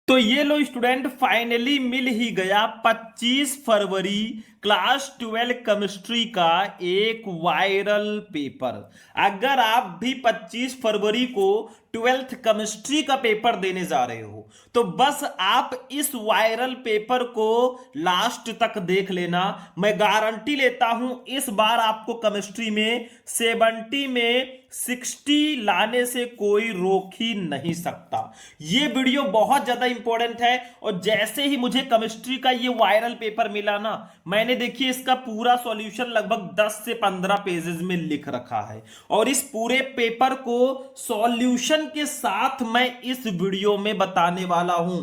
तो ये लो student, finally मिल ही गया 25 फरवरी क्लास 12 केमिस्ट्री का एक वायरल पेपर। अगर आप भी 25 फरवरी को 12th केमिस्ट्री का पेपर देने जा रहे हो तो बस आप इस वायरल पेपर को लास्ट तक देख लेना। मैं गारंटी लेता हूं इस बार आपको केमिस्ट्री में 70 में 60 लाने से कोई रोक ही नहीं सकता। ये वीडियो बहुत ज्यादा इंपॉर्टेंट है और जैसे ही मुझे केमिस्ट्री का ये वायरल पेपर मिला ना, मैंने देखिए इसका पूरा सॉल्यूशन लगभग 10 से 15 पेजेस में लिख रखा है और इस पूरे पेपर को सॉल्यूशन के साथ मैं इस वीडियो में बताने वाला हूं।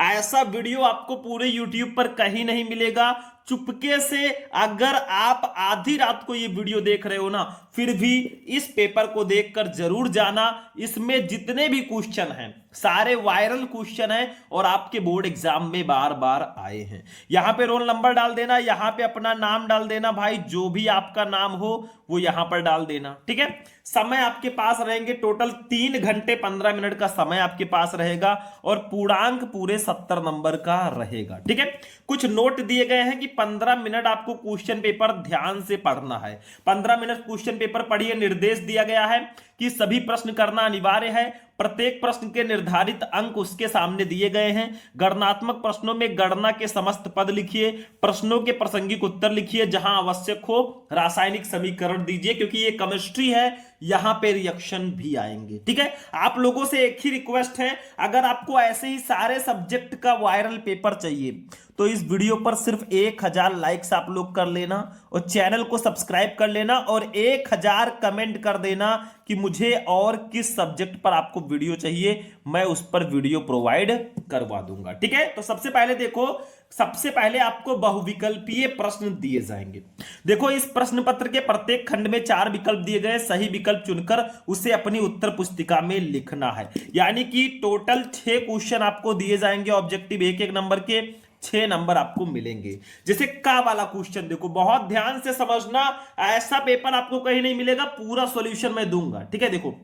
ऐसा वीडियो आपको पूरे YouTube पर कहीं नहीं मिलेगा। चुपके से अगर आप आधी रात को ये वीडियो देख रहे हो ना, फिर भी इस पेपर को देखकर जरूर जाना। इसमें जितने भी क्वेश्चन हैं सारे वायरल क्वेश्चन हैं और आपके बोर्ड एग्जाम में बार बार आए हैं। यहां पे रोल नंबर डाल देना, यहां पे अपना नाम डाल देना, भाई जो भी आपका नाम हो वो यहां पर डाल देना, ठीक है। समय आपके पास रहेंगे टोटल 3 घंटे 15 मिनट का समय आपके पास रहेगा और पूर्णांक पूरे 70 नंबर का रहेगा, ठीक है। कुछ नोट दिए गए हैं कि 15 मिनट आपको क्वेश्चन पेपर ध्यान से पढ़ना है। 15 मिनट क्वेश्चन पेपर पढ़िए। निर्देश दिया गया है कि सभी प्रश्न करना अनिवार्य है। प्रत्येक प्रश्न के निर्धारित अंक उसके सामने दिए गए हैं। गणनात्मक प्रश्नों में गणना के समस्त पद लिखिए। प्रश्नों के प्रासंगिक उत्तर लिखिए। जहां आवश्यक हो रासायनिक समीकरण दीजिए, क्योंकि ये केमिस्ट्री है, यहां पे रिएक्शन भी आएंगे, ठीक है। आप लोगों से एक ही रिक्वेस्ट है, अगर आपको ऐसे ही सारे सब्जेक्ट का वायरल पेपर चाहिए तो इस वीडियो पर सिर्फ 1000 लाइक्स आप लोग कर लेना और चैनल को सब्सक्राइब कर लेना और 1000 कमेंट कर देना कि मुझे और किस सब्जेक्ट पर आपको वीडियो चाहिए, मैं उस पर वीडियो प्रोवाइड करवा दूंगा, ठीक है। तो सबसे पहले देखो, सबसे पहले आपको बहुविकल्पीय प्रश्न दिए जाएंगे। देखो, इस प्रश्न पत्र के प्रत्येक खंड में 4 विकल्प दिए गए। सही विकल्प चुनकर उसे अपनी उत्तर पुस्तिका में लिखना है। यानी कि टोटल 6 क्वेश्चन आपको दिए जाएंगे ऑब्जेक्टिव, एक एक नंबर के 6 नंबर आपको मिलेंगे। जैसे का वाला क्वेश्चन देखो, बहुत ध्यान से समझना, ऐसा पेपर आपको कहीं नहीं मिलेगा, पूरा सॉल्यूशन मैं दूंगा, ठीक है। देखो,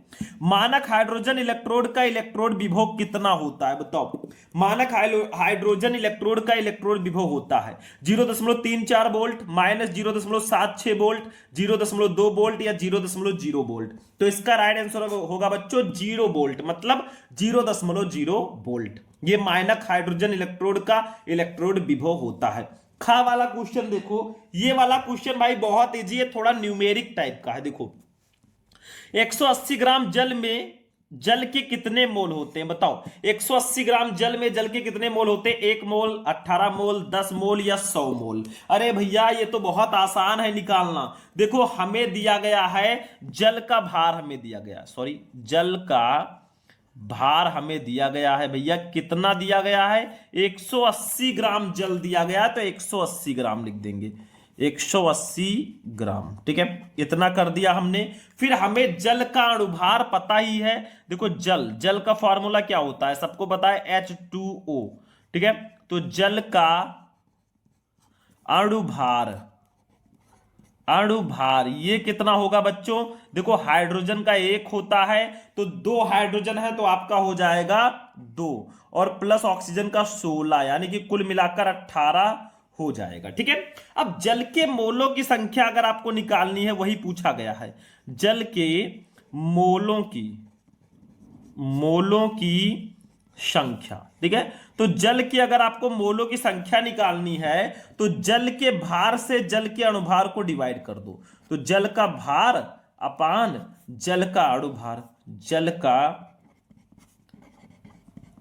मानक हाइड्रोजन इलेक्ट्रोड का इलेक्ट्रोड विभव कितना होता है, बताओ। मानक हाइड्रोजन इलेक्ट्रोड का इलेक्ट्रोड विभव होता है 0.34 वोल्ट, -0.76 वोल्ट, 0.2 वोल्ट या 0.0 वोल्ट। तो इसका राइट आंसर होगा बच्चों 0 वोल्ट, मतलब 0.0 वोल्ट। ये मानक हाइड्रोजन इलेक्ट्रोड का इलेक्ट्रोड विभव होता है। खा वाला क्वेश्चन देखो, ये वाला क्वेश्चन भाई बहुत इजी है, थोड़ा न्यूमेरिक टाइप का है। देखो, 180 ग्राम जल में जल के कितने मोल होते हैं, बताओ। 180 ग्राम जल में जल के कितने मोल होते हैं? 1 मोल, 18 मोल, 10 मोल या 100 मोल? अरे भैया ये तो बहुत आसान है निकालना। देखो, हमें दिया गया है जल का भार, हमें दिया गया, सॉरी, जल का भार हमें दिया गया है भैया। कितना दिया गया है? 180 ग्राम जल दिया गया, तो 180 ग्राम लिख देंगे, 180 ग्राम, ठीक है। इतना कर दिया हमने। फिर हमें जल का अणुभार पता ही है। देखो, जल का फॉर्मूला क्या होता है, सबको पता है, H2O, ठीक है। तो जल का अणुभार, अणुभार ये कितना होगा बच्चों? देखो, हाइड्रोजन का 1 होता है तो 2 हाइड्रोजन है तो आपका हो जाएगा 2 और प्लस ऑक्सीजन का 16, यानी कि कुल मिलाकर 18 हो जाएगा, ठीक है। अब जल के मोलों की संख्या अगर आपको निकालनी है, वही पूछा गया है। जल के मोलों की संख्या, ठीक है। तो जल की अगर आपको मोलों की संख्या निकालनी है तो जल के भार से जल के अणुभार को डिवाइड कर दो। तो जल का भार अपान जल का अणुभार, जल का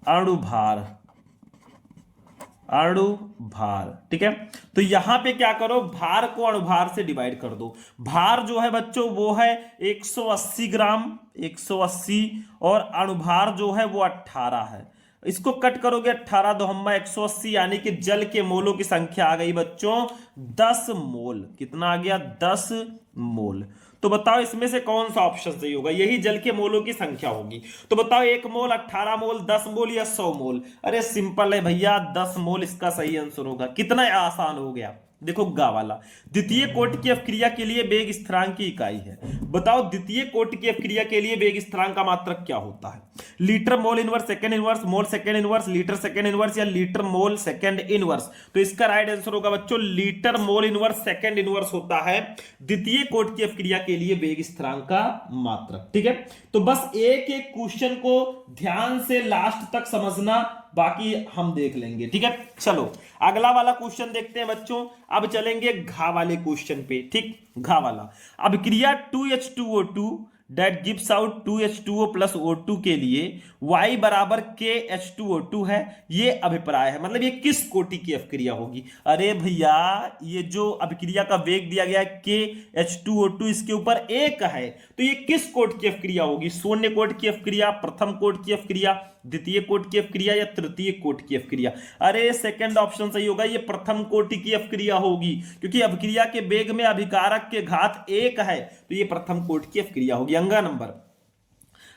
अणुभार, अणुभार, ठीक है। तो यहां पे क्या करो, भार को अणुभार से डिवाइड कर दो। भार जो है बच्चों वो है 180 ग्राम, 180, और अणुभार जो है वो 18 है। इसको कट करोगे 18 दो हम्मा 180, यानी कि जल के मोलों की संख्या आ गई बच्चों 10 मोल। कितना आ गया? 10 मोल। तो बताओ इसमें से कौन सा ऑप्शन सही होगा? यही जल के मोलों की संख्या होगी। तो बताओ 1 मोल, 18 मोल, 10 मोल या 100 मोल? अरे सिंपल है भैया, 10 मोल इसका सही आंसर होगा। कितना आसान हो गया, देखो गा वाला, द्वितीय कोटि की अपक्रिया के लिए वेग स्थिरांक की इकाई है। बताओ द्वितीय कोटि की अपक्रिया के लिए वेग स्थिरांक का मात्रक क्या होता है? Litre mole inverse second inverse, mole second inverse, litre second inverse या लीटर मोल सेकंड इनवर्स? तो इसका राइट आंसर होगा बच्चों litre mole inverse second inverse होता है द्वितीय कोटि की अपक्रिया के लिए वेग स्थिरांक का मात्रक। ठीक है, तो बस एक एक क्वेश्चन को ध्यान से लास्ट तक समझना, बाकी हम देख लेंगे। ठीक है, चलो अगला वाला क्वेश्चन देखते हैं बच्चों। अब चलेंगे घा वाले क्वेश्चन पे। ठीक, घा वाला, अभिक्रिया 2H2O2 that gives out 2H2O plus O2 के लिए Y बराबर KH2O2 है, ये अभिप्राय है। मतलब ये किस कोटि की अपक्रिया होगी? अरे भैया ये जो अभिक्रिया का वेग दिया गया है KH2O2, इसके ऊपर एक है, तो ये किस कोटि की अपक्रिया होगी? शून्य कोटि की अपक्रिया, प्रथम कोटि की अपक्रिया, द्वितीय कोटि की अपक्रिया या तृतीय कोटि की अपक्रिया? अरे सेकंड ऑप्शन सही होगा, ये प्रथम कोटि की अपक्रिया होगी, क्योंकि अपक्रिया के वेग में अभिकारक के घात एक है, तो ये प्रथम कोटि की अपक्रिया होगी। अंगा नंबर,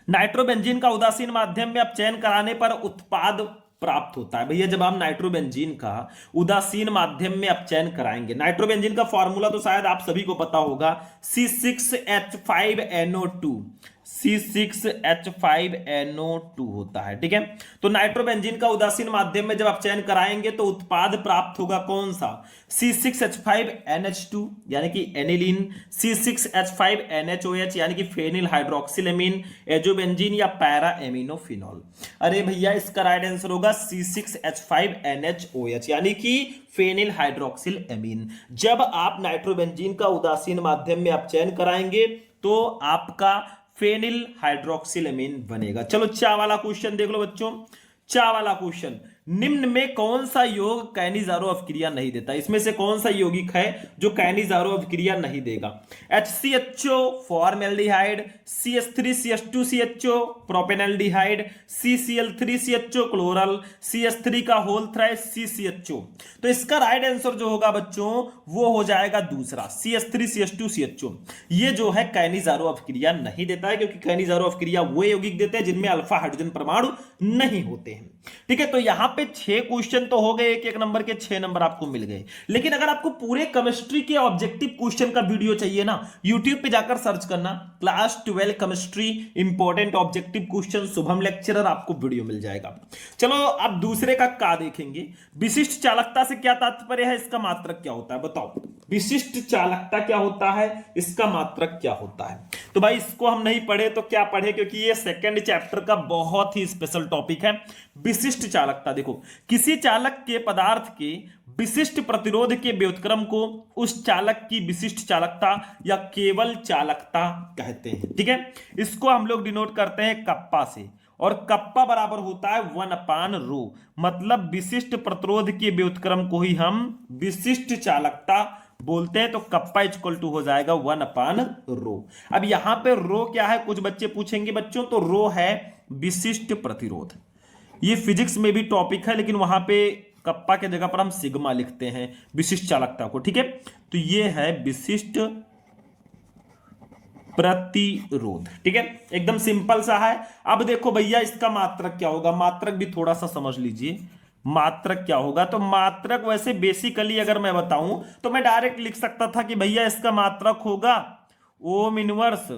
नाइट्रोबेंजीन का उदासीन माध्यम में अपचयन कराने पर उत्पाद प्राप्त होता है। भैया जब हम नाइट्रोबेंजीन का उदासीन माध्यम में अपचयन कराएंगे, नाइट्रोबेंजीन का फॉर्मूला तो शायद आप सभी को पता होगा, C6H5NO2, C6H5NO2 होता है। ठीक है, तो नाइट्रोबेंजीन का उदासीन माध्यम में जब अपचयन कराएंगे तो उत्पाद प्राप्त होगा कौन सा? C6H5NH2 यानी कि एनिलीन, C6H5NHOH यानी कि फेनिल हाइड्रोक्सिल एमीन, एजोबेंजीन या पैरा एमिनोफिनॉल। अरे भैया इसका राइट आंसर होगा C6H5NHOH यानी कि फेनिल हाइड्रोक्सिल एमीन। जब आप नाइट्रोबेंजीन का उदासीन माध्यम में अपचयन कराएंगे तो आपका फेनिल हाइड्रोक्सिलेमीन बनेगा। चलो चा वाला क्वेश्चन देख लो बच्चों। चा वाला क्वेश्चन, निम्न में कौन सा योग कैनिजारो अपक्रिया नहीं देता? इसमें से कौन सा यौगिक है जो कैनिजारो अपक्रिया नहीं देगा? HCHO formaldehyde, CH3CH2CHO propanaldehyde, CCl3CHO chloral, CH3 का होल थ्राइस, CCHO। तो इसका राइट आंसर जो होगा बच्चों वो हो जाएगा दूसरा, CH3CH2CHO। ये जो है कैनिजारो अपक्रिया नहीं देता है, क्योंकि कैनिजारो अपक्रिया वो यौगिक देते हैं जिनमें अल्फा हाइड्रोजन परमाणु नहीं होते हैं। ठीक है, तो यहां पे 6 क्वेश्चन तो हो गए, एक एक नंबर के 6 नंबर आपको मिल गए। लेकिन अगर आपको पूरे केमिस्ट्री के ऑब्जेक्टिव क्वेश्चन का वीडियो चाहिए ना, यूट्यूब पे जाकर सर्च करना class 12 chemistry important objective question Shubham lecturer, आपको वीडियो मिल जाएगा। चलो अब दूसरे का देखेंगे। विशिष्ट चालकता से क्या तात्पर्य है, इसका मात्रक क्या होता है? बताओ विशिष्ट चालकता क्या होता है, इसका मात्रक क्या होता है? तो भाई इसको हम नहीं पढ़े तो क्या पढ़े, क्योंकि ये सेकंड चैप्टर का बहुत ही स्पेशल टॉपिक है। विशिष्ट चालकता, देखो किसी चालक के पदार्थ के विशिष्ट प्रतिरोध के व्युत्क्रम को उस चालक की विशिष्ट चालकता या केवल चालकता कहते हैं। ठीक है, इसको हम लोग डिनोट करते हैं कप्पा से, और कप्पा बराबर होता है 1/ρ। मतलब विशिष्ट प्रतिरोध के व्युत्क्रम को ही हम विशिष्ट चालकता बोलते हैं, तो कप्पा इक्वल टू हो जाएगा 1/ρ। अब यहां पे रो क्या है, कुछ बच्चे पूछेंगे बच्चों, तो रो है विशिष्ट प्रतिरोध। ये फिजिक्स में भी टॉपिक है, लेकिन वहां पे कप्पा के जगह पर हम सिग्मा लिखते हैं विशिष्ट चालकता को। ठीक है, तो ये है विशिष्ट प्रतिरोध। ठीक है, एकदम सिंपल सा है। अब देखो भैया इसका मात्रक क्या होगा, मात्रक भी थोड़ा सा समझ लीजिए। मात्रक क्या होगा, तो मात्रक वैसे बेसिकली अगर मैं बताऊं तो मैं डायरेक्ट लिख सकता था कि भैया इसका मात्रक होगा ओम इनवर्स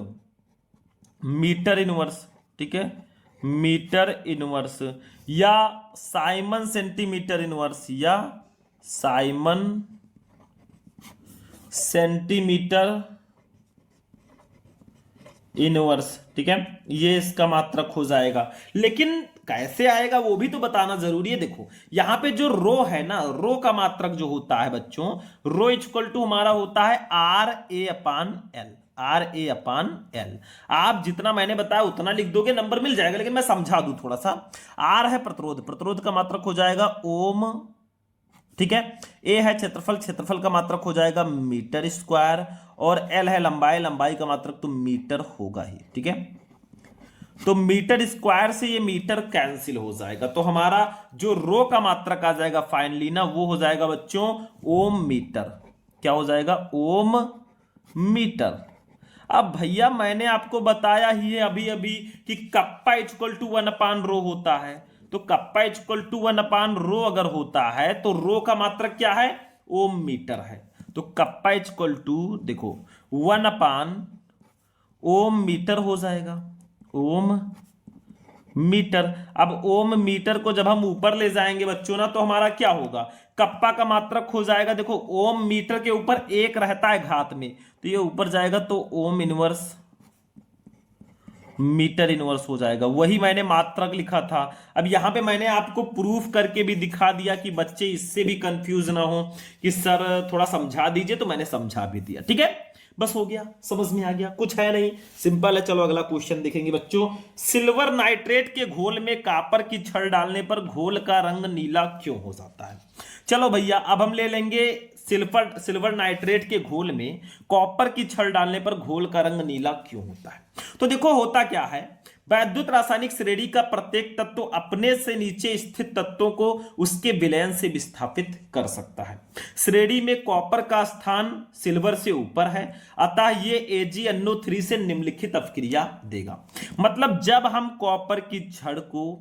मीटर इनवर्स। ठीक है, मीटर इनवर्स या साइमन सेंटीमीटर इनवर्स या साइमन सेंटीमीटर इनवर्स। ठीक है, ये इसका मात्रक हो जाएगा। लेकिन कैसे आएगा वो भी तो बताना जरूरी है। देखो यहां पे जो रो है ना, रो का मात्रक जो होता है बच्चों, रो इक्वल टू हमारा होता है RA/L। RA/L आप जितना मैंने बताया उतना लिख दोगे, नंबर मिल जाएगा। लेकिन मैं समझा दूं थोड़ा सा। R है प्रतिरोध, प्रतिरोध का मात्रक हो जाएगा ओम। ठीक है, A है क्षेत्रफल, क्षेत्रफल का मात्रक हो जाएगा मीटर स्क्वायर, और L है लंबाई, लंबाई का मात्रक तो मीटर होगा ही। ठीक है, तो मीटर स्क्वायर से ये मीटर कैंसिल हो जाएगा, तो हमारा जो रो का मात्रक आ जाएगा फाइनली ना, वो हो जाएगा बच्चों ओम मीटर। क्या हो जाएगा, ओम मीटर। अब भैया मैंने आपको बताया ही है अभी अभी कि कप्पा इक्वल टू 1/ρ होता है, तो कप्पा इक्वल टू 1/ρ अगर होता है तो रो का मात्रक क्या है, ओम मीटर है। तो कप्पा इक्वल टू देखो 1 ओम मीटर हो जाएगा, ओम मीटर। अब ओम मीटर को जब हम ऊपर ले जाएंगे बच्चों ना, तो हमारा क्या होगा, कप्पा का मात्रक हो जाएगा। देखो ओम मीटर के ऊपर 1 रहता है घात में, तो ये ऊपर जाएगा तो ओम इनवर्स मीटर इनवर्स हो जाएगा। वही मैंने मात्रक लिखा था। अब यहां पे मैंने आपको प्रूफ करके भी दिखा दिया कि बच्चे इससे भी कंफ्यूज ना हो कि सर थोड़ा समझा दीजिए, तो मैंने समझा भी दिया। ठीक है, बस हो गया, समझ में आ गया, कुछ है नहीं, सिंपल है। चलो अगला क्वेश्चन देखेंगे बच्चों। सिल्वर नाइट्रेट के घोल में कॉपर की छड़ डालने पर घोल का रंग नीला क्यों हो जाता है? चलो भैया, अब हम ले लेंगे सिल्वर नाइट्रेट के घोल में कॉपर की छड़ डालने पर घोल का रंग नीला क्यों होता है? तो देखो होता क्या है, वैद्युत रासायनिक श्रेणी का प्रत्येक तत्व अपने से नीचे स्थित तत्वों को उसके विलयन से विस्थापित कर सकता है। श्रेणी में कॉपर का स्थान सिल्वर से ऊपर है, अतः ये AgNO3 से निम्नलिखित अपक्रिया देगा। मतलब जब हम कॉपर की छड़ को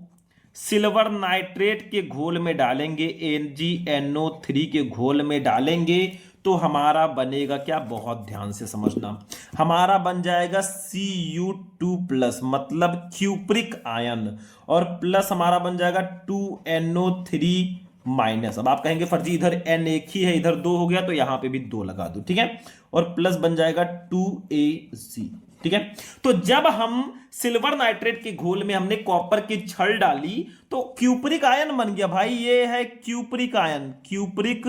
सिल्वर नाइट्रेट के घोल में डालेंगे, AgNO3 के घोल में डालेंगे, तो हमारा बनेगा क्या, बहुत ध्यान से समझना, हमारा बन जाएगा Cu2+, मतलब क्यूप्रिक आयन, और प्लस हमारा बन जाएगा 2NO3-। अब आप कहेंगे फर्जी इधर N एक ही है, इधर 2 हो गया, तो यहां पे भी 2 लगा दो। ठीक है, और प्लस बन जाएगा 2Ag। ठीक है, तो जब हम सिल्वर नाइट्रेट के घोल में हमने कॉपर की छड़ डाली, तो क्यूप्रिक आयन बन गया भाई, ये है cupric ion, cupric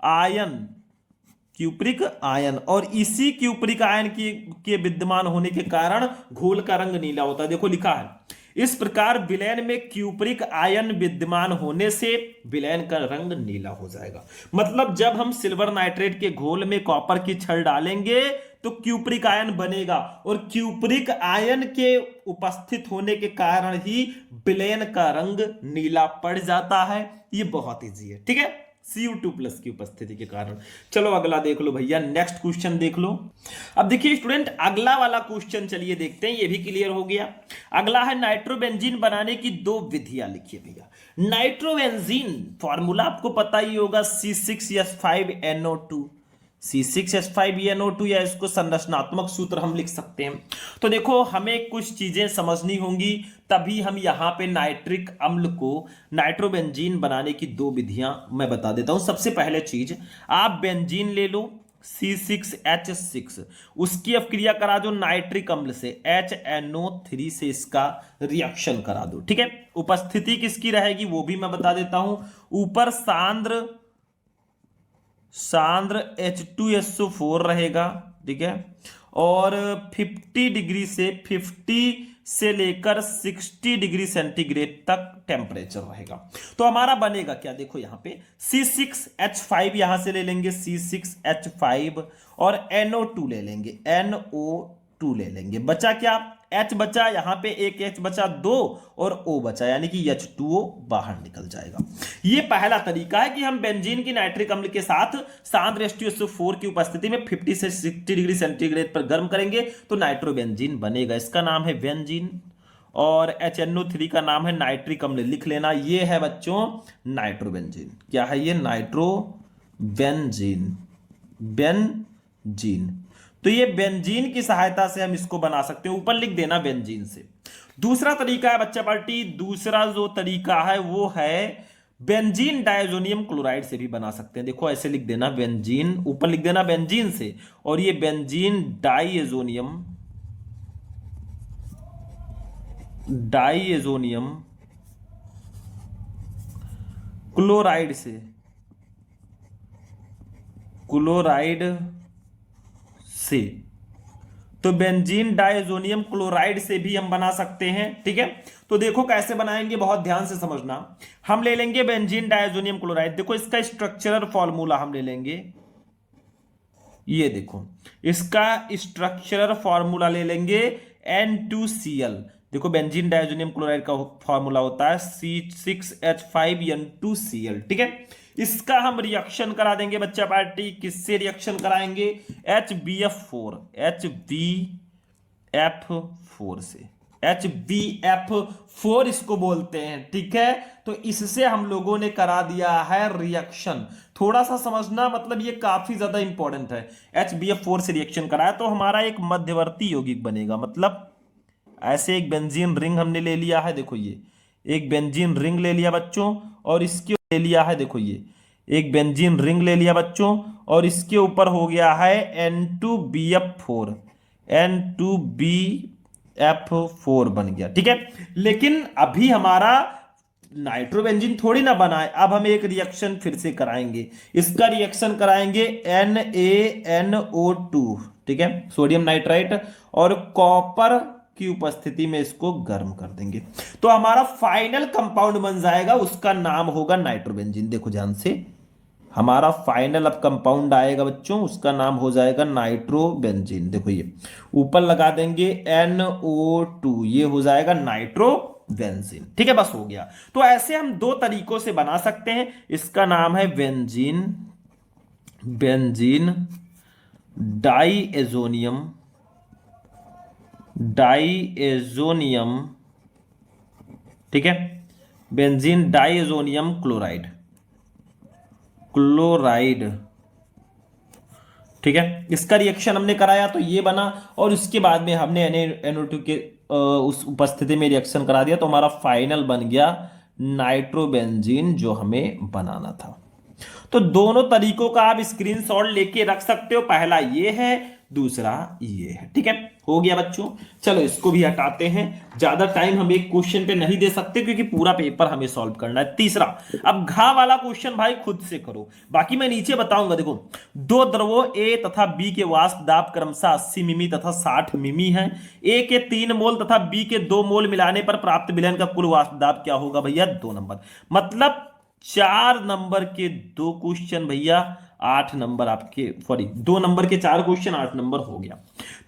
ion, cupric ion. और इसी क्यूप्रिक आयन के विद्यमान होने के कारण घोल का रंग नीला होता है। देखो लिखा है, इस प्रकार विलयन में क्यूप्रिक आयन विद्यमान होने से विलयन का रंग नीला हो जाएगा। मतलब जब हम सिल्वर नाइट्रेट के घोल में कॉपर की छड़ डालेंगे तो क्यूप्रिक आयन बनेगा, और क्यूप्रिक आयन के उपस्थित होने के कारण ही विलयन का रंग नीला पड़ जाता है। ये बहुत ईजी है। ठीक है, Cu2+ की उपस्थिति के कारण। चलो अगला देख लो भैया, नेक्स्ट क्वेश्चन देख लो। अब देखिए स्टूडेंट, अगला वाला क्वेश्चन चलिए देखते हैं, ये भी क्लियर हो गया। अगला है नाइट्रोबेंजीन बनाने की 2 विधियां लिखिए भैया। नाइट्रोबेंजीन फॉर्मूला आपको पता ही होगा, C6H5NO2, C6H5NO2, या इसको संरचनात्मक सूत्र हम लिख सकते हैं। तो देखो हमें कुछ चीजें समझनी होंगी, तभी हम यहां पे नाइट्रिक अम्ल को नाइट्रोबेंजीन बनाने की 2 विधियां मैं बता देता हूं। सबसे पहले चीज, आप बेंजीन ले लो C6H6, उसकी अपक्रिया करा दो नाइट्रिक अम्ल से HNO3 से, इसका रिएक्शन करा दो। ठीक है, उपस्थिति किसकी रहेगी वो भी मैं बता देता हूं। ऊपर सांद्र H2SO4 रहेगा। ठीक है, और 50 से लेकर 60 डिग्री सेंटीग्रेड तक टेम्परेचर रहेगा। तो हमारा बनेगा क्या, देखो यहां पे C6H5 यहां से ले लेंगे, C6H5, और NO2 ले लेंगे, NO2 ले लेंगे। बचा क्या, H बचा, यहां पे एक H बचा, 2, और O बचा, यानी कि H2O बाहर निकल जाएगा। ये पहला तरीका है कि हम बेंजीन की नाइट्रिक अम्ल के साथ सांद्र H2SO4 की उपस्थिति में 50 से 60 डिग्री सेंटीग्रेड पर गर्म करेंगे तो नाइट्रोबेंजीन बनेगा। इसका नाम है बेंजीन, और HNO3 का नाम है नाइट्रिक अम्ल, लिख लेना। ये है बच्चों नाइट्रोबेंजीन। क्या है ये, नाइट्रोबेंजीन, बेंजीन। तो ये बेंजीन की सहायता से हम इसको बना सकते हैं, ऊपर लिख देना बेंजीन से। दूसरा तरीका है बच्चा पार्टी, दूसरा जो तरीका है वो है बेंजीन डायजोनियम क्लोराइड से भी बना सकते हैं। देखो ऐसे लिख देना बेंजीन, ऊपर लिख देना बेंजीन से, और ये बेंजीन डाइएजोनियम क्लोराइड से, तो बेंजीन डायजोनियम क्लोराइड से भी हम बना सकते हैं। ठीक है, तो देखो कैसे बनाएंगे, बहुत ध्यान से समझना। हम ले लेंगे बेंजीन डायजोनियम क्लोराइड, देखो इसका स्ट्रक्चरल फॉर्मूला हम ले लेंगे, ये देखो इसका स्ट्रक्चरल फॉर्मूला ले लेंगे N2Cl। देखो बेंजीन डायजोनियम क्लोराइड का फॉर्मूला होता है C6H5N2Cl। ठीक है, इसका हम रिएक्शन करा देंगे बच्चा पार्टी, किससे रिएक्शन कराएंगे, HBF4 से। HbF4 इसको बोलते हैं, ठीक है। तो इससे हम लोगों ने करा दिया है रिएक्शन। थोड़ा सा समझना, मतलब ये काफी ज्यादा इंपॉर्टेंट है। HbF4 से रिएक्शन कराया तो हमारा एक मध्यवर्ती यौगिक बनेगा। मतलब ऐसे एक बेंजीन रिंग हमने ले लिया है, देखो ये एक बेंजीन रिंग ले लिया बच्चों, और इसके ले लिया है, देखो ये एक बेंजीन रिंग ले लिया बच्चों, और इसके ऊपर हो गया है N2BF4, N2BF4 बन गया, ठीक है। लेकिन अभी हमारा नाइट्रोबेंजीन थोड़ी ना बना है, अब हम एक रिएक्शन फिर से कराएंगे। इसका रिएक्शन कराएंगे NaNO2, ठीक है, सोडियम नाइट्राइट, और कॉपर की उपस्थिति में इसको गर्म कर देंगे। तो हमारा फाइनल कंपाउंड बन जाएगा, उसका नाम होगा नाइट्रोबेंजीन। देखो ध्यान से, हमारा फाइनल अब कंपाउंड आएगा बच्चों, उसका नाम हो जाएगा नाइट्रोबेंजीन। देखो ये ऊपर लगा देंगे NO2, ये हो जाएगा नाइट्रोबेंजीन, ठीक है, बस हो गया। तो ऐसे हम दो तरीकों से बना सकते हैं। इसका नाम है बेंजीन, बेंजीन डाईएजोनियम, डाईएजोनियम, ठीक है, बेंजीन डाईएजोनियम क्लोराइड, क्लोराइड, ठीक है। इसका रिएक्शन हमने कराया तो ये बना, और उसके बाद में हमने NaNO2 के उस उपस्थिति में रिएक्शन करा दिया, तो हमारा फाइनल बन गया नाइट्रोबेंजीन, जो हमें बनाना था। तो दोनों तरीकों का आप स्क्रीनशॉट लेके रख सकते हो। पहला ये है, दूसरा ये है, ठीक है। हो गया बच्चों, चलो इसको भी हटाते हैं। ज्यादा टाइम हम एक क्वेश्चन पे नहीं दे सकते, क्योंकि पूरा पेपर हमें सॉल्व करना है। तीसरा, अब घा वाला क्वेश्चन भाई खुद से करो, बाकी मैं नीचे बताऊंगा। देखो, दो द्रवों ए तथा बी के वाष्प दाब क्रमशः 80 मिमी तथा 60 मिमी है। ए के 3 मोल तथा बी के 2 मोल मिलाने पर प्राप्त विलयन का कुल वाष्प दाब क्या होगा भैया? 2 नंबर। मतलब 4 नंबर के 2 क्वेश्चन भैया, 8 नंबर आपके, सॉरी 2 नंबर के 4 क्वेश्चन, 8 नंबर हो गया।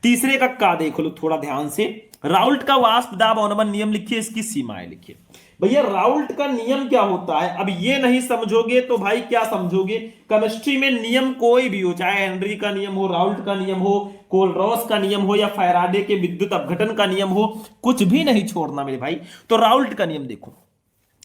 तीसरे का देख लो थोड़ा ध्यान से। राउल्ट का वाष्प दाब अवनमन नियम लिखिए, इसकी सीमाएं लिखिए। भैया राउल्ट का नियम क्या होता है? अब ये नहीं समझोगे तो भाई क्या समझोगे? केमिस्ट्री में नियम कोई भी हो, चाहे हेनरी का नियम हो, राउल्ट का नियम हो, कोलरॉस का नियम हो, या फैराडे के विद्युत अपघटन का नियम हो, कुछ भी नहीं छोड़ना मेरे भाई। तो राउल्ट का नियम देखो,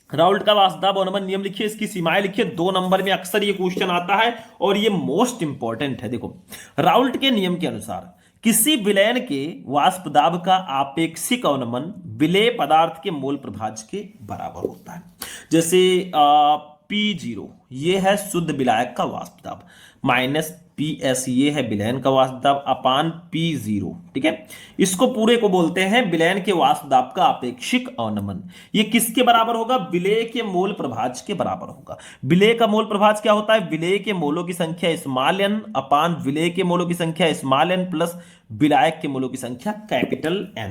राउल्ट का वाष्प दाब अवनमन नियम लिखिए, इसकी सीमाएं लिखिए। 2 नंबर में अक्सर ये क्वेश्चन आता है और ये मोस्ट इंपॉर्टेंट है। देखो, राउल्ट के नियम के अनुसार किसी विलयन के वाष्प दाब का आपेक्षिक अवनमन विलेय पदार्थ के मोल प्रभाज के बराबर होता है। जैसे P0 ये है शुद्ध विलायक का वाष्प दाब, माइनस PS ये है विलयन का वाष्प दाब, अपान P0, ठीक है। इसको पूरे को बोलते हैं विलयन के वाष्प दाब का आपेक्षिक अवनमन। ये किसके बराबर होगा? विलेय के मोल प्रभाज के बराबर होगा। विलेय का मोल प्रभाज क्या होता है? विलेय के मोलों की संख्या स्मॉल n अपान विलेय के मोलों की संख्या स्मॉल n प्लस विलायक के मोलों की संख्या कैपिटल N।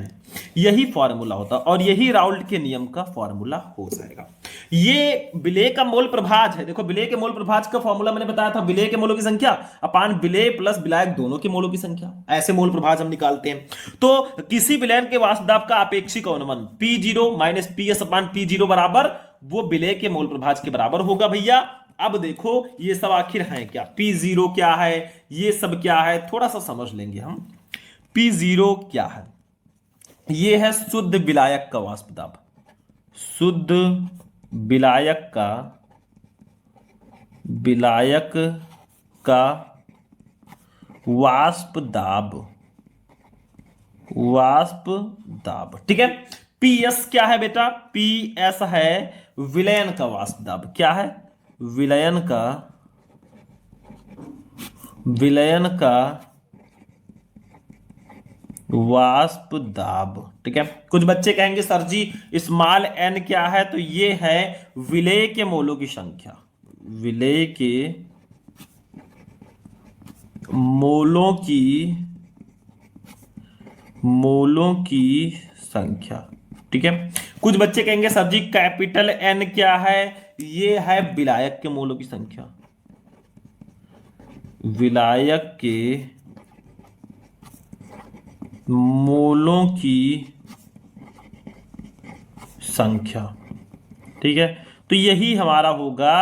यही फॉर्मूला होता है और यही राउल्ट के नियम का फॉर्मूला हो जाएगा। ये विलेय का मोल प्रभाज है। देखो, विलेय के मोल प्रभाज का फॉर्मूला मैंने बताया था, विलेय के मोलों की संख्या अपान विलेय प्लस विलायक दोनों के मोलों की संख्या। ऐसे मोल प्रभाज हम निकालते हैं। तो किसी विलयन के वाष्प दाब का आपेक्षिक अवनमन P0 माइनस PS अपान P0 बराबर वो विलेय के मोल प्रभाज के बराबर होगा भैया। अब देखो ये सब आखिर है क्या, P0 क्या है, ये सब क्या है, थोड़ा सा समझ लेंगे हम। P0 क्या है? ये है शुद्ध विलायक का वाष्प दाब, शुद्ध विलायक का वाष्प दाब, ठीक है। PS क्या है बेटा? PS है विलयन का वाष्प दाब। क्या है? विलयन का वाष्प दाब, ठीक है। कुछ बच्चे कहेंगे सर जी स्मॉल n क्या है? तो ये है विलेय के मोलों की संख्या, विलेय के मोलों की संख्या, ठीक है। कुछ बच्चे कहेंगे सर जी कैपिटल N क्या है? ये है विलायक के मोलों की संख्या, विलायक के मोलों की संख्या, ठीक है। तो यही हमारा होगा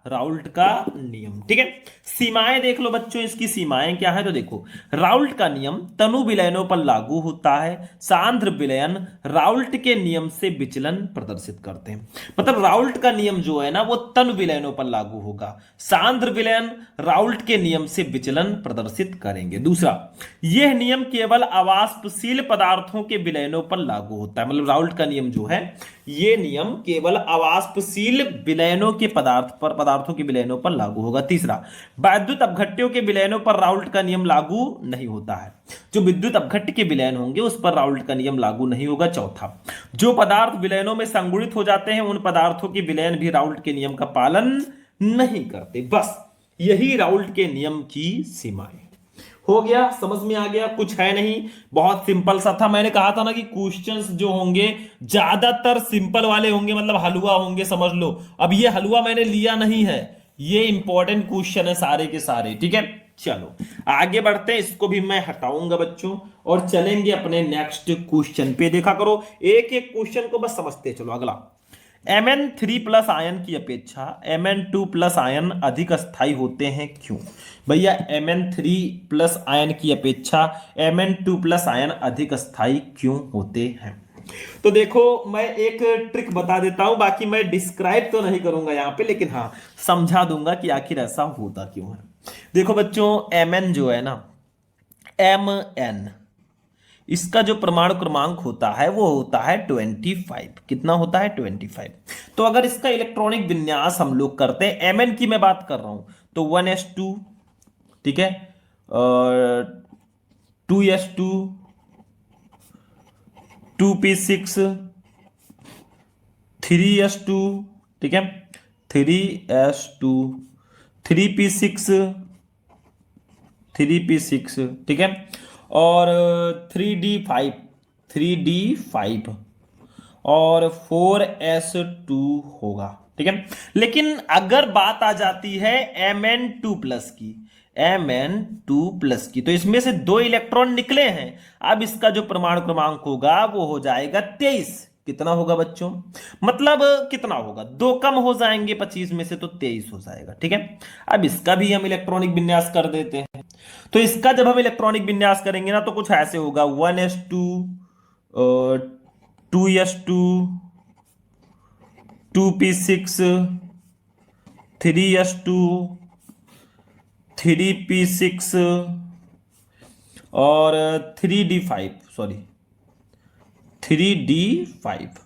राउल्ट का नियम। ठीक है, सीमाएं देख लो बच्चों, इसकी सीमाएं क्या है तो देखो, राउल्ट का नियम तनु विलयनों पर लागू होता है। सांद्र विलयन राउल्ट के नियम से विचलन प्रदर्शित करते हैं। मतलब राउल्ट का नियम जो है ना वो तनु विलयनों पर लागू होगा, सांद्र विलयन राउल्ट के नियम से विचलन प्रदर्शित करेंगे। दूसरा, यह नियम केवल अवाष्पशील पदार्थों के विलयनों पर लागू होता है। मतलब राउल्ट का नियम जो है ये नियम केवल अवाष्पशील विलयनों के पदार्थों के विलयनों पर लागू होगा। तीसरा, वैद्युत अपघट्यों के विलयनों पर राउल्ट का नियम लागू नहीं होता है। जो विद्युत अपघट्य के विलयन होंगे उस पर राउल्ट का नियम लागू नहीं होगा। चौथा, जो पदार्थ विलयनों में संगुणित हो जाते हैं उन पदार्थों के विलयन भी राउल्ट के नियम का पालन नहीं करते। बस यही राउल्ट के नियम की सीमाएं। हो गया, समझ में आ गया, कुछ है नहीं, बहुत सिंपल सा था। मैंने कहा था ना कि क्वेश्चंस जो होंगे ज्यादातर सिंपल वाले होंगे, मतलब हलवा होंगे, समझ लो। अब ये हलवा मैंने लिया नहीं है, ये इंपॉर्टेंट क्वेश्चन है सारे के सारे। ठीक है, चलो आगे बढ़ते हैं, इसको भी मैं हटाऊंगा बच्चों और चलेंगे अपने नेक्स्ट क्वेश्चन पे। देखा करो, एक एक क्वेश्चन को बस समझते चलो। अगला, Mn3 प्लस आयन की अपेक्षा Mn2 प्लस आयन अधिक स्थायी होते हैं, क्यों? भैया Mn3 प्लस आयन की अपेक्षा Mn2 प्लस आयन अधिक स्थायी क्यों होते हैं? तो देखो, मैं एक ट्रिक बता देता हूं, बाकी मैं डिस्क्राइब तो नहीं करूंगा यहां पे, लेकिन हाँ समझा दूंगा कि आखिर ऐसा होता क्यों है। देखो बच्चों, Mn जो है ना, Mn इसका जो परमाणु क्रमांक होता है वो होता है 25। कितना होता है? 25। तो अगर इसका इलेक्ट्रॉनिक विन्यास हम लोग करते हैं, Mn की मैं बात कर रहा हूं, तो 1s2, ठीक है, 2s2, 2p6, 3s2, ठीक है, 3s2, 3p6, 3p6, ठीक है, और 3d5, 3d5 और 4s2 होगा। ठीक है, लेकिन अगर बात आ जाती है Mn2 प्लस की, Mn2 प्लस की, तो इसमें से 2 इलेक्ट्रॉन निकले हैं। अब इसका जो परमाणु क्रमांक होगा वो हो जाएगा 23। कितना होगा बच्चों? मतलब कितना होगा, 2 कम हो जाएंगे 25 में से, तो 23 हो जाएगा। ठीक है, अब इसका भी हम इलेक्ट्रॉनिक विन्यास कर देते हैं। तो इसका जब हम इलेक्ट्रॉनिक विन्यास करेंगे ना तो कुछ ऐसे होगा, 1s2, 2s2, 2p6, 3s2, 3p6 और 3d5, सॉरी 3d5।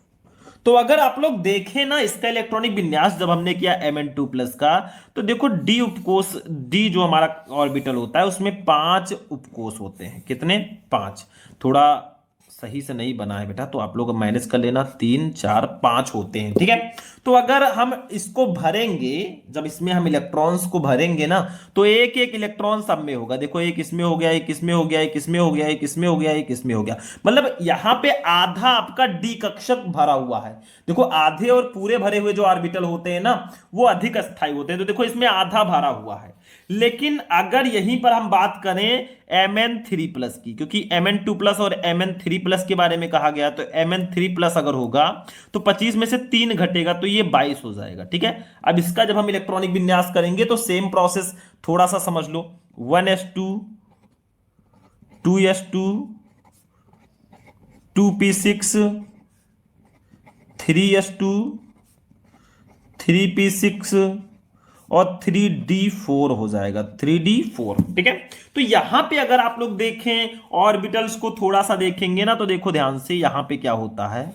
तो अगर आप लोग देखें ना इसका इलेक्ट्रॉनिक विन्यास जब हमने किया Mn2 प्लस का, तो देखो डी उपकोष, डी जो हमारा ऑर्बिटल होता है उसमें 5 उपकोष होते हैं। कितने? 5। थोड़ा सही से नहीं बना है बेटा, तो आप लोग मैनेज कर लेना, 3 4 5 होते हैं। ठीक है, तो अगर हम इसको भरेंगे, जब इसमें हम इलेक्ट्रॉन्स को भरेंगे ना, तो एक एक इलेक्ट्रॉन सब में होगा। देखो, एक इसमें हो गया, एक इसमें हो गया, एक इसमें हो गया, एक इसमें हो गया, एक इसमें हो गया। मतलब यहां पे आधा आपका डी कक्षक भरा हुआ है। देखो, आधे और पूरे भरे हुए जो ऑर्बिटल होते हैं ना वो अधिक स्थायी होते हैं। तो देखो इसमें आधा भरा हुआ है। लेकिन अगर यहीं पर हम बात करें Mn3 प्लस की, क्योंकि Mn2 प्लस और Mn3 प्लस के बारे में कहा गया, तो Mn3 प्लस अगर होगा तो 25 में से 3 घटेगा तो ये 22 हो जाएगा। ठीक है, अब इसका जब हम इलेक्ट्रॉनिक विन्यास करेंगे तो सेम प्रोसेस थोड़ा सा समझ लो, 1s2, 2s2, 2p6, 3s2, 3p6 और 3d4 हो जाएगा, 3d4। ठीक है, तो यहां पे अगर आप लोग देखें ऑर्बिटल्स को थोड़ा सा देखेंगे ना, तो देखो ध्यान से, यहां पे क्या होता है,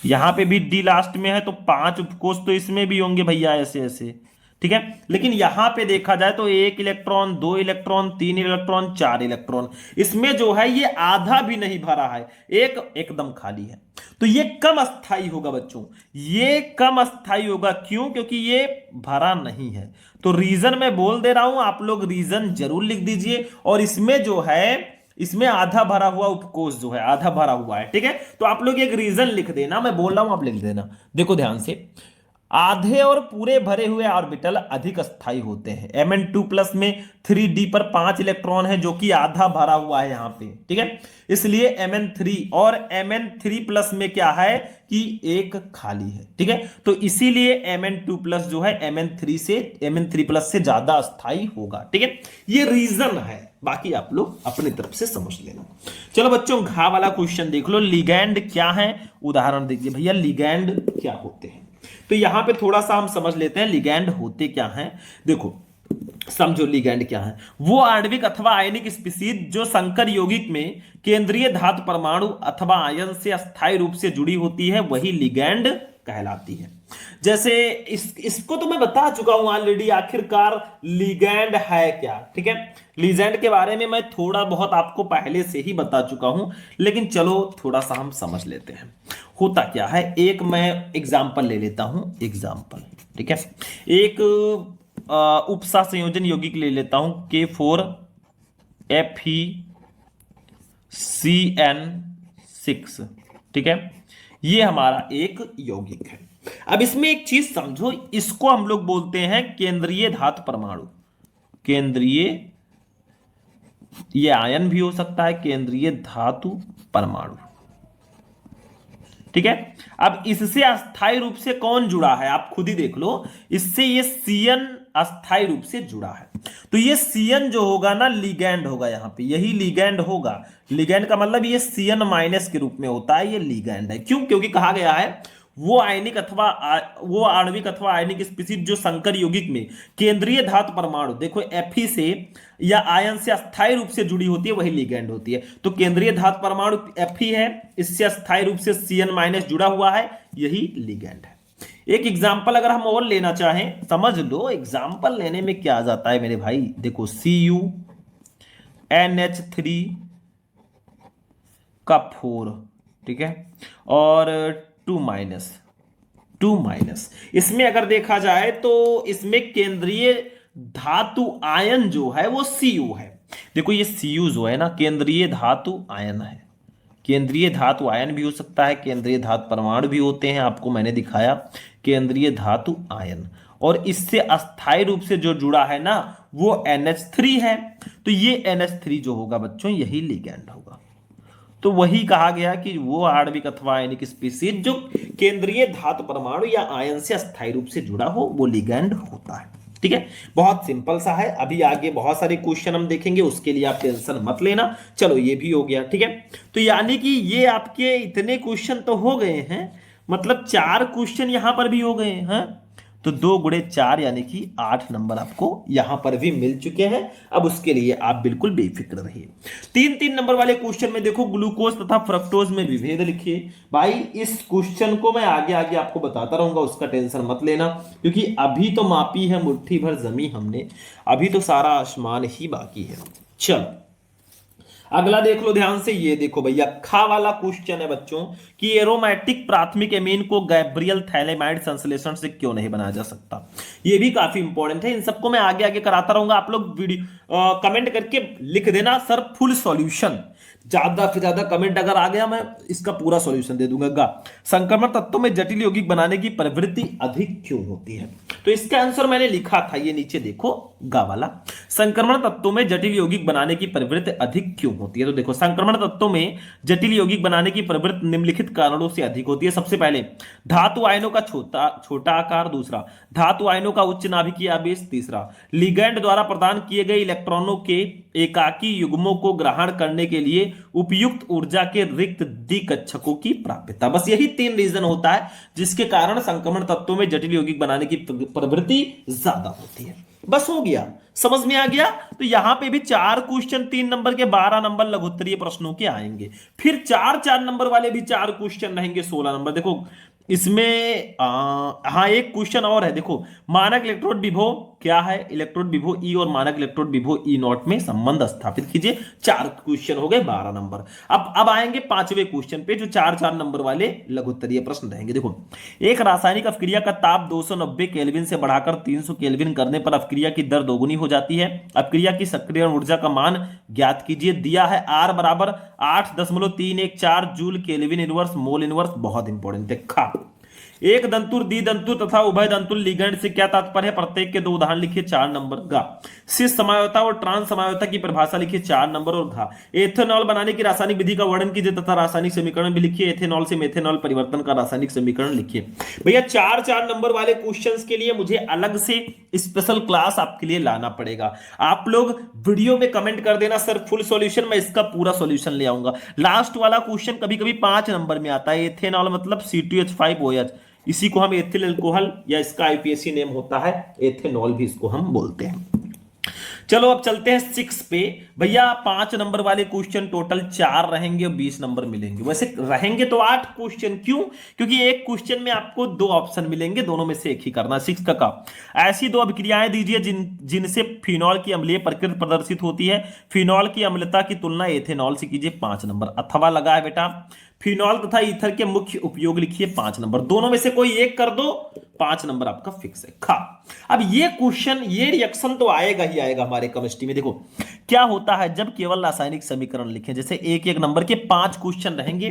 यहां पे भी डी लास्ट में है, तो 5 उपकोष तो इसमें भी होंगे भैया, ऐसे ऐसे। ठीक है, लेकिन यहां पे देखा जाए तो 1 इलेक्ट्रॉन, 2 इलेक्ट्रॉन, 3 इलेक्ट्रॉन, 4 इलेक्ट्रॉन, इसमें जो है ये आधा भी नहीं भरा है, एक एकदम खाली है। तो ये कम अस्थाई होगा बच्चों, ये कम अस्थाई होगा। क्यों? क्योंकि ये भरा नहीं है। तो रीजन मैं बोल दे रहा हूं, आप लोग रीजन जरूर लिख दीजिए। और इसमें जो है, इसमें आधा भरा हुआ उपकोष जो है, आधा भरा हुआ है। ठीक है, तो आप लोग एक रीजन लिख देना, मैं बोल रहा हूं आप लिख देना। देखो ध्यान से, आधे और पूरे भरे हुए ऑर्बिटल अधिक स्थायी होते हैं। Mn2 प्लस में 3d पर 5 इलेक्ट्रॉन है जो कि आधा भरा हुआ है यहां पे, ठीक है। इसलिए Mn3 और Mn3 प्लस में क्या है कि एक खाली है, ठीक है। तो इसीलिए Mn2 प्लस जो है Mn3 प्लस से ज्यादा स्थायी होगा, ठीक है। ये रीजन है, बाकी आप लोग अपनी तरफ से समझ लेना। चलो बच्चों, घा वाला क्वेश्चन देख लो। लिगैंड क्या है, उदाहरण देखिए भैया, लिगैंड क्या होते हैं। तो यहां पे थोड़ा सा हम समझ लेते हैं लिगैंड होते क्या हैं। देखो समझो लिगैंड क्या है। वो आणविक अथवा आयनिक स्पीशीज जो संकर यौगिक में केंद्रीय धातु परमाणु अथवा आयन से अस्थायी रूप से जुड़ी होती है, वही लिगैंड कहलाती है। जैसे इसको तो मैं बता चुका हूं ऑलरेडी, आखिरकार लिगैंड है क्या, ठीक है। लिगैंड के बारे में मैं थोड़ा बहुत आपको पहले से ही बता चुका हूं, लेकिन चलो थोड़ा सा हम समझ लेते हैं होता क्या है। एक मैं एग्जांपल ले लेता हूं, एग्जांपल, ठीक है। एक उपसा संयोजन यौगिक ले लेता हूं K4FeCN6, ठीक है। ये हमारा एक यौगिक है। अब इसमें एक चीज समझो, इसको हम लोग बोलते हैं केंद्रीय धातु परमाणु। केंद्रीय, ये आयन भी हो सकता है, केंद्रीय धातु परमाणु, ठीक है। अब इससे अस्थायी रूप से कौन जुड़ा है, आप खुद ही देख लो। इससे ये Cn अस्थायी रूप से जुड़ा है, तो ये Cn जो होगा ना लिगैंड होगा, यहां पे यही लिगैंड होगा। लिगैंड का मतलब ये Cn माइनस के रूप में होता है, ये लिगैंड है। क्यों? क्योंकि कहा गया है वो आणविक अथवा आयनिक स्पीशीज जो संकर यौगिक में केंद्रीय धातु परमाणु, देखो Fe से या आयन से अस्थायी रूप से जुड़ी होती है, वही लिगैंड होती है। तो केंद्रीय धातु परमाणु Fe है, इससे अस्थायी रूप से Cn माइनस जुड़ा हुआ है, यही लिगैंड है। एक एग्जाम्पल अगर हम और लेना चाहें, समझ लो एग्जाम्पल लेने में क्या आ जाता है मेरे भाई। देखो CuNH3 का 4, ठीक है, और 2 माइनस। इसमें अगर देखा जाए तो इसमें केंद्रीय धातु आयन जो है वो Cu है। देखो ये Cu जो है ना, केंद्रीय धातु आयन है। केंद्रीय धातु आयन भी हो सकता है, केंद्रीय धातु परमाणु भी होते हैं, आपको मैंने दिखाया केंद्रीय धातु आयन। और इससे अस्थायी रूप से जो जुड़ा है ना वो NH3 है। तो ये NH3 जो होगा बच्चों, यही लिगैंड होगा। तो वही कहा गया कि वो आणविक अथवा आयनिक स्पीशीज जो केंद्रीय धातु परमाणु या आयन से अस्थायी रूप से जुड़ा हो, वो लिगैंड होता है, ठीक है। बहुत सिंपल सा है। अभी आगे बहुत सारे क्वेश्चन हम देखेंगे, उसके लिए आप टेंशन मत लेना। चलो ये भी हो गया, ठीक है। तो यानी कि ये आपके इतने क्वेश्चन तो हो गए हैं, मतलब 4 क्वेश्चन यहां पर भी हो गए हैं। तो 2 गुणे 4 यानी कि 8 नंबर आपको यहां पर भी मिल चुके हैं। अब उसके लिए आप बिल्कुल बेफिक्र रहिए। 3-3 नंबर वाले क्वेश्चन में देखो ग्लूकोज तथा फ्रक्टोज में विभेद लिखिए। भाई इस क्वेश्चन को मैं आगे आगे आपको बताता रहूंगा, उसका टेंशन मत लेना, क्योंकि अभी तो मापी है मुट्ठी भर जमी हमने, अभी तो सारा आसमान ही बाकी है। चलो अगला देख लो ध्यान से। ये देखो भैया, खा वाला क्वेश्चन है बच्चों कि एरोमेटिक प्राथमिक एमीन को गैब्रियल थैलेमाइड संश्लेषण से क्यों नहीं बनाया जा सकता। ये भी काफी इंपॉर्टेंट है। इन सबको मैं आगे आगे कराता रहूंगा। आप लोग वीडियो कमेंट करके लिख देना सर फुल सॉल्यूशन। ज्यादा से ज्यादा कमेंट अगर आ गया, मैं इसका पूरा सॉल्यूशन दे दूंगा। गा संक्रमण तत्वों में जटिल यौगिक बनाने की प्रवृत्ति अधिक क्यों होती है। तो इसका आंसर मैंने लिखा था, ये नीचे देखो, गा वाला। संक्रमण तत्वों में जटिल यौगिक बनाने की प्रवृत्ति अधिक क्यों होती है। तो देखो संक्रमण तत्वों में जटिल यौगिक बनाने की प्रवृत्ति निम्नलिखित कारणों से अधिक होती है। सबसे पहले धातु आयनों का छोटा आकार, दूसरा धातु आयनों का उच्च नाभिकीय आवेश, तीसरा लिगैंड द्वारा प्रदान किए गए इलेक्ट्रॉनों के एकाकी युग्मों को ग्रहण करने के लिए उपयुक्त ऊर्जा के रिक्त द्विकक्षकों की प्राप्यता। बस यही 3 रीजन होता है जिसके कारण संक्रमण तत्वों में जटिल यौगिक बनाने की प्रवृत्ति ज्यादा होती है। बस हो गया, समझ में आ गया। तो यहां पे भी 4 क्वेश्चन 3 नंबर के, 12 नंबर लघुत्तरीय प्रश्नों के आएंगे। फिर 4-4 नंबर वाले भी 4 क्वेश्चन रहेंगे, 16 नंबर। देखो इसमें हाँ एक क्वेश्चन और है। देखो मानक इलेक्ट्रोड विभव क्या है, इलेक्ट्रोड विभव ई और मानक इलेक्ट्रोड विभव ई नॉट में संबंध स्थापित कीजिए। 4 क्वेश्चन हो गए, 12 नंबर। अब आएंगे 5वें क्वेश्चन पे, जो 4-4 नंबर वाले लघुत्तरीय प्रश्न रहेंगे। देखो एक रासायनिक अपक्रिया का ताप 290 केल्विन से बढ़ाकर 300 केल्विन करने पर अपक्रिया की दर दोगुनी हो जाती है। अपक्रिया की सक्रियण ऊर्जा का मान ज्ञात कीजिए। दिया है R = 8.314 joule kelvin inverse mole inverse. बहुत इंपॉर्टेंट है। एक दंतुर द्विदंतुर तथा उभय दंतुर लिगेंड से क्या तात्पर्य है? प्रत्येक के 2 उदाहरण लिखिए 4 नंबर। गा सिस समायोता और ट्रांस समायोता की परिभाषा लिखिए 4 नंबर। और घा एथेनॉल बनाने की रासायनिक विधि का वर्णन कीजिए तथा रासायनिक समीकरण भी लिखिए। एथेनॉल से मेथेनॉल परिवर्तन का रासायनिक समीकरण लिखिए। भैया 4 नंबर वाले क्वेश्चंस के लिए मुझे अलग से स्पेशल क्लास आपके लिए लाना पड़ेगा। आप लोग वीडियो में कमेंट कर देना सर फुल सॉल्यूशन, मैं इसका पूरा सॉल्यूशन ले आऊंगा। लास्ट वाला क्वेश्चन कभी कभी 5 नंबर में आता है। एथेनॉल मतलब C2H5OH, इसी को हम एथिल अल्कोहल या इसका आईपीएससी नेम होता है एथेनॉल भी इसको हम बोलते हैं। चलो अब चलते हैं 6 पे। भैया 5 नंबर वाले क्वेश्चन टोटल 4 रहेंगे और 20 नंबर मिलेंगे। वैसे रहेंगे तो 8 क्वेश्चन, क्यों? क्योंकि एक क्वेश्चन में आपको 2 ऑप्शन मिलेंगे, दोनों में से एक ही करना। 6 का ऐसी 2 अभिक्रियाएं दीजिए जिनसे फिनॉल की अम्लीय प्रकृति प्रदर्शित होती है। फिनॉल की अम्लता की तुलना एथेनॉल से कीजिए 5 नंबर। अथवा लगा है बेटा। फिनॉल तथा ईथर के मुख्य उपयोग लिखिए 5 नंबर। दोनों में से कोई एक कर दो, 5 नंबर आपका फिक्स है। खा अब ये क्वेश्चन, ये रिएक्शन तो आएगा ही आएगा हमारे केमिस्ट्री में। देखो क्या होता है जब केवल रासायनिक समीकरण लिखें, जैसे एक एक नंबर के 5 क्वेश्चन रहेंगे,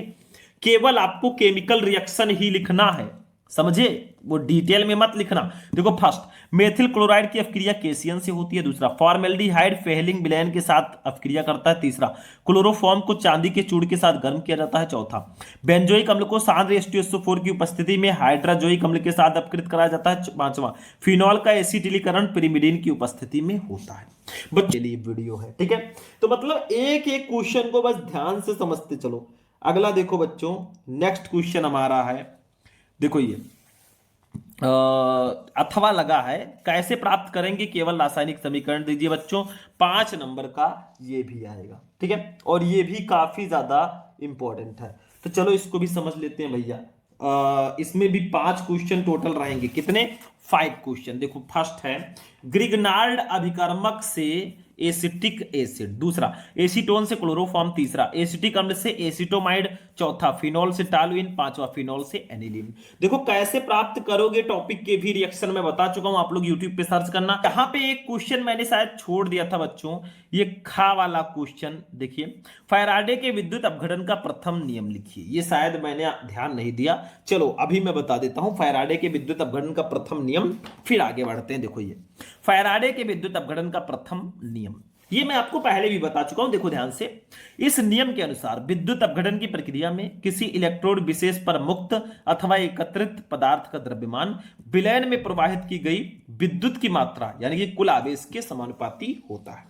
केवल आपको केमिकल रिएक्शन ही लिखना है, समझे? वो डिटेल में मत लिखना। देखो फर्स्ट, मेथिल क्लोराइड की अपक्रिया केसियन से होती है। दूसरा, फॉर्मेल्डिहाइड फेहलिंग विलयन के साथ अपक्रिया करता है। तीसरा, क्लोरोफॉर्म को चांदी के चूड़ के साथ गर्म किया जाता है। चौथा, बेंजोइक अम्ल को सांद्र H2SO4 की उपस्थिति में हाइड्राजोइक अम्ल के साथ अपकृत कराया जाता है। पांचवा, फिनॉल का एसिटिलीकरण पिरिमिडीन की उपस्थिति में होता है। बच्चों के लिए वीडियो है, ठीक है? तो मतलब एक एक क्वेश्चन को बस ध्यान से समझते चलो। अगला देखो बच्चों, नेक्स्ट क्वेश्चन हमारा है, देखो ये अथवा लगा है, कैसे प्राप्त करेंगे केवल रासायनिक समीकरण दीजिए बच्चों। 5 नंबर का ये भी आएगा, ठीक है? और ये भी काफी ज्यादा इंपॉर्टेंट है, तो चलो इसको भी समझ लेते हैं भैया। इसमें भी 5 क्वेश्चन टोटल रहेंगे। कितने? 5 क्वेश्चन। देखो फर्स्ट है, ग्रिग्नार्ड अभिकर्मक से एसिटिक एसिड। दूसरा, एसीटोन से क्लोरोफॉर्म। तीसरा, एसिटिक अम्ल से एसिटोमाइड। चौथा, फिनॉल से टॉलुइन। पांचवा, फिनॉल से एनिलीन। देखो कैसे प्राप्त करोगे, टॉपिक के भी रिएक्शन में बता चुका हूं, आप लोग यूट्यूब पे सर्च करना। यहां पे एक क्वेश्चन मैंने शायद छोड़ दिया था बच्चों, ये खा वाला क्वेश्चन देखिए, फैराडे के विद्युत अपघटन का प्रथम नियम लिखिए। ये शायद मैंने ध्यान नहीं दिया, चलो अभी मैं बता देता हूं फैराडे के विद्युत अपघटन का प्रथम नियम, फिर आगे बढ़ते हैं। देखो ये फैराडे के विद्युत अपघटन का प्रथम नियम, ये मैं आपको पहले भी बता चुका हूं, देखो ध्यान से। इस नियम के अनुसार विद्युत अपघटन की प्रक्रिया में किसी इलेक्ट्रोड विशेष पर मुक्त अथवा एकत्रित पदार्थ का द्रव्यमान विलयन में प्रवाहित की गई विद्युत की मात्रा यानी कि कुल आवेश के समानुपाती होता है।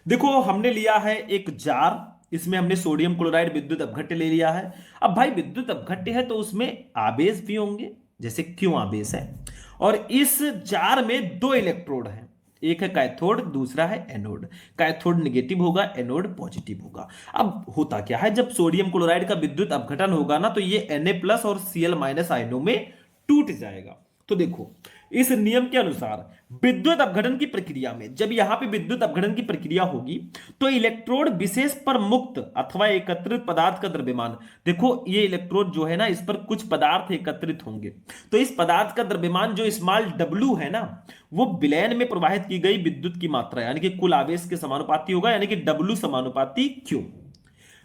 देखो हमने लिया है एक जार, इसमें हमने सोडियम क्लोराइड विद्युत अपघट्य ले लिया है। अब भाई विद्युत अपघट्य है तो उसमें आवेश भी होंगे, जैसे क्यों आवेश है, और इस जार में 2 इलेक्ट्रोड हैं, एक है कैथोड, दूसरा है एनोड। कैथोड नेगेटिव होगा, एनोड पॉजिटिव होगा। अब होता क्या है, जब सोडियम क्लोराइड का विद्युत अपघटन होगा ना, तो ये Na+ और Cl- आयनों में टूट जाएगा। तो देखो इस नियम के अनुसार विद्युत अपघटन की प्रक्रिया में, जब यहां पे विद्युत अपघटन की प्रक्रिया होगी तो इलेक्ट्रोड विशेष पर मुक्त अथवा एकत्रित पदार्थ का द्रव्यमान, देखो ये इलेक्ट्रोड जो है ना, इस पर कुछ पदार्थ एकत्रित होंगे, तो इस पदार्थ का द्रव्यमान जो स्मॉल w है ना, वो विलयन में प्रवाहित की गई विद्युत की मात्रा यानी कि कुल आवेश के समानुपाती होगा, यानी कि W समानुपाती Q।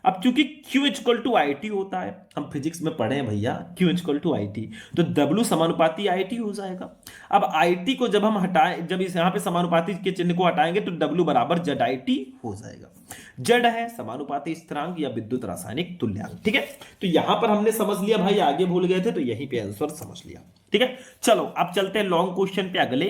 अब क्योंकि Q = IT होता है, हम फिजिक्स में पढ़े हैं भैया, Q = IT, तो W समानुपाती IT हो जाएगा। अब IT को जब हम हटाएं, जब इस यहां पे समानुपाती के चिन्ह को हटाएंगे तो W = ZIT हो जाएगा। Z है समानुपाती स्थिरांक या विद्युत रासायनिक तुल्यांक, ठीक है? तो यहां पर हमने समझ लिया भाई, आगे भूल गए थे तो यहीं पे आंसर समझ लिया, ठीक है? चलो अब चलते हैं लॉन्ग क्वेश्चन पे। अगले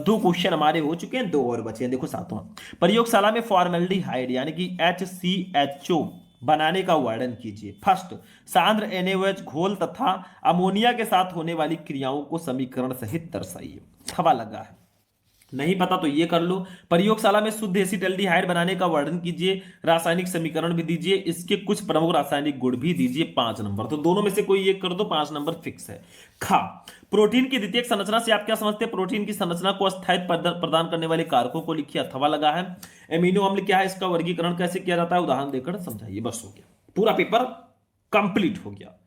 2 क्वेश्चन हमारे हो चुके हैं, 2 और बचे हैं। देखो सातवां, प्रयोगशाला में फॉर्मेल्डिहाइड यानी कि HCHO बनाने का वर्णन कीजिए। फर्स्ट, सांद्र NaOH घोल तथा अमोनिया के साथ होने वाली क्रियाओं को समीकरण सहित दर्शाइए। हवा लगा है, नहीं पता तो ये कर लो। प्रयोगशाला में शुद्ध एसिटल्डिहाइड बनाने का वर्णन कीजिए, रासायनिक समीकरण भी दीजिए, इसके कुछ प्रमुख रासायनिक गुण भी दीजिए। 5 नंबर, तो दोनों में से कोई एक कर दो, 5 नंबर फिक्स है। खा, प्रोटीन की द्वितीयक संरचना से आप क्या समझते हैं? प्रोटीन की संरचना को स्थायित्व प्रदान करने वाले कारकों को लिखिए। अथवा लगा है। एमिनो अम्ल क्या है, इसका वर्गीकरण कैसे किया जाता है, उदाहरण देकर समझाइए। बस हो गया, पूरा पेपर कंप्लीट हो गया।